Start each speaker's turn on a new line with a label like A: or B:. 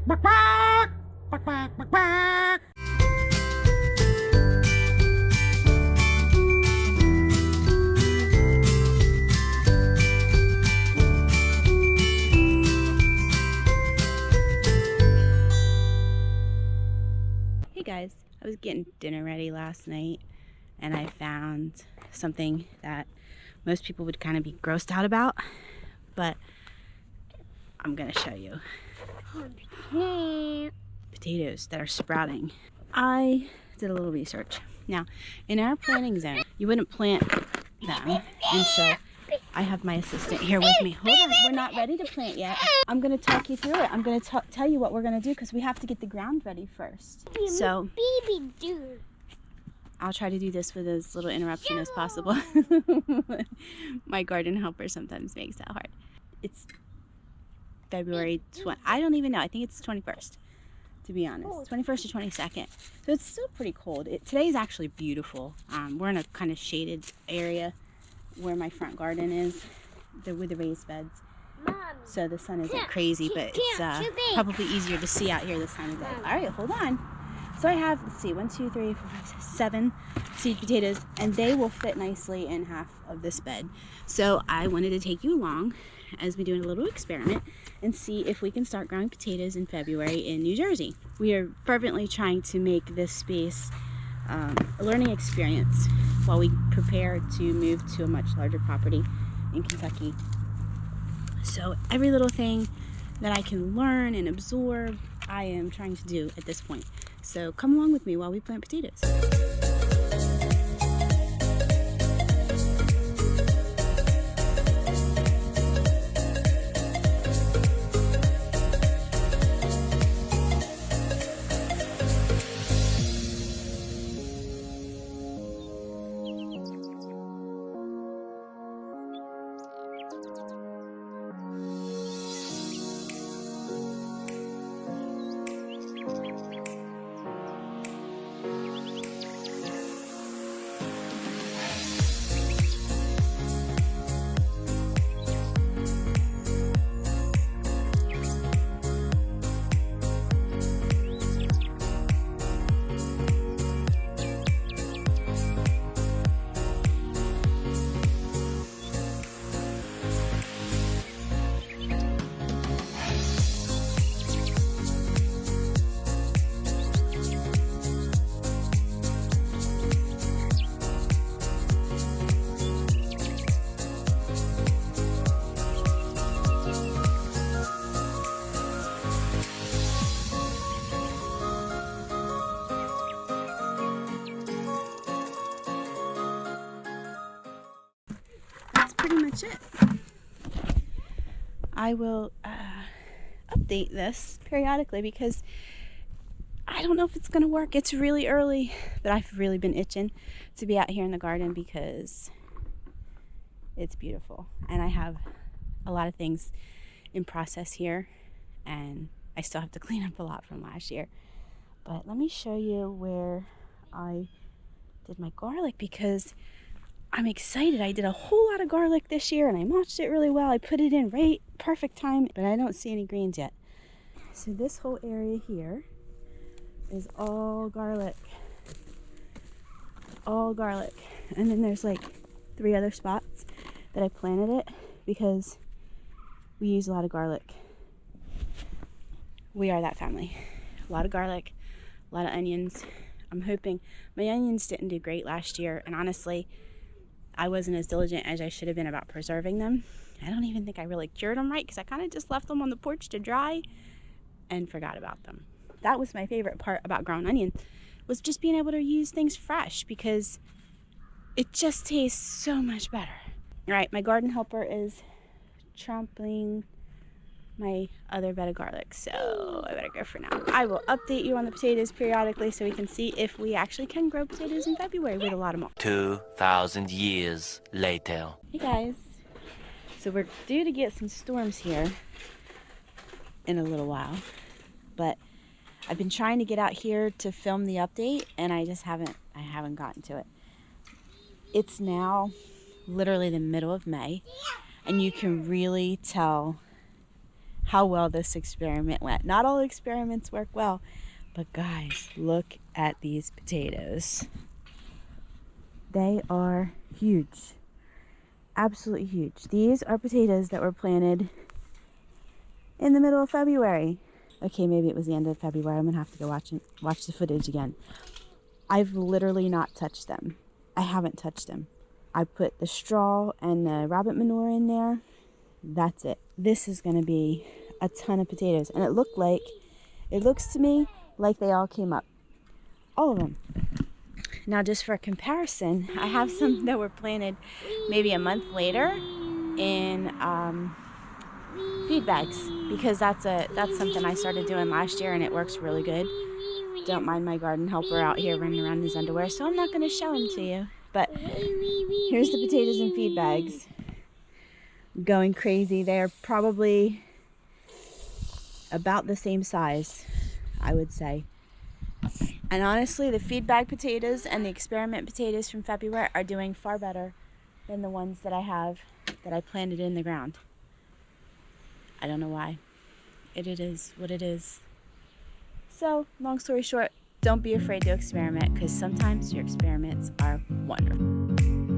A: Bark, bark, bark, bark, bark, bark.
B: Hey guys, I was getting dinner ready last night and I found something that most people would kind of be grossed out about, but I'm gonna show you. Potatoes that are sprouting. I did a little research. Now, in our planting zone, you wouldn't plant them, and so I have my assistant here with me. Hold on, we're not ready to plant yet. I'm gonna talk you through it. I'm gonna tell you what we're gonna do because we have to get the ground ready first. So, I'll try to do this with as little interruption as possible. My garden helper sometimes makes that hard. It's February 20, I don't even know. I think it's the 21st, to be honest. 21st or 22nd. So it's still pretty cold. Today is actually beautiful. We're in a kind of shaded area where my front garden is, with the raised beds. So the sun isn't crazy, but it's probably easier to see out here this time of day. All right, hold on. So I have, let's see, 1, 2, 3, 4, 5, 6, 7 seed potatoes, and they will fit nicely in half of this bed. So I wanted to take you along as we do a little experiment and see if we can start growing potatoes in February in New Jersey. We are fervently trying to make this space a learning experience while we prepare to move to a much larger property in Kentucky. So every little thing that I can learn and absorb, I am trying to do at this point. So come along with me while we plant potatoes. Pretty much it. I will update this periodically because I don't know if it's gonna work. It's really early, but I've really been itching to be out here in the garden because it's beautiful and I have a lot of things in process here and I still have to clean up a lot from last year. But let me show you where I did my garlic because I'm excited. I did a whole lot of garlic this year and I mulched it really well. I put it in right perfect time, but I don't see any greens yet. So this whole area here is all garlic. All garlic. And then there's like 3 other spots that I planted it because we use a lot of garlic. We are that family. A lot of garlic, a lot of onions. I'm hoping my onions didn't do great last year, and honestly, I wasn't as diligent as I should have been about preserving them. I don't even think I really cured them right because I kind of just left them on the porch to dry and forgot about them. That was my favorite part about growing onion, was just being able to use things fresh because it just tastes so much better. All right, my garden helper is trampling my other bed of garlic, so I better go for now. I will update you on the potatoes periodically so we can see if we actually can grow potatoes in February with a lot of mulch.
C: 2,000 years later.
B: Hey guys, so we're due to get some storms here in a little while, but I've been trying to get out here to film the update and I haven't gotten to it. It's now literally the middle of May and you can really tell how well this experiment went. Not all experiments work well, but guys, look at these potatoes. They are huge. Absolutely huge. These are potatoes that were planted in the middle of February. Okay, maybe it was the end of February. I'm gonna have to go watch the footage again. I've literally not touched them. I haven't touched them. I put the straw and the rabbit manure in there. That's it. This is gonna be a ton of potatoes. And it looks to me like they all came up. All of them. Now, just for comparison, I have some that were planted maybe a month later in feed bags, because that's something I started doing last year and it works really good. Don't mind my garden helper out here running around in his underwear, so I'm not going to show him to you. But here's the potatoes in feed bags, going crazy. They're probably about the same size, I would say. And honestly, the feed bag potatoes and the experiment potatoes from February are doing far better than the ones that I planted in the ground. I don't know why. It is what it is. So, long story short, don't be afraid to experiment, because sometimes your experiments are wonderful.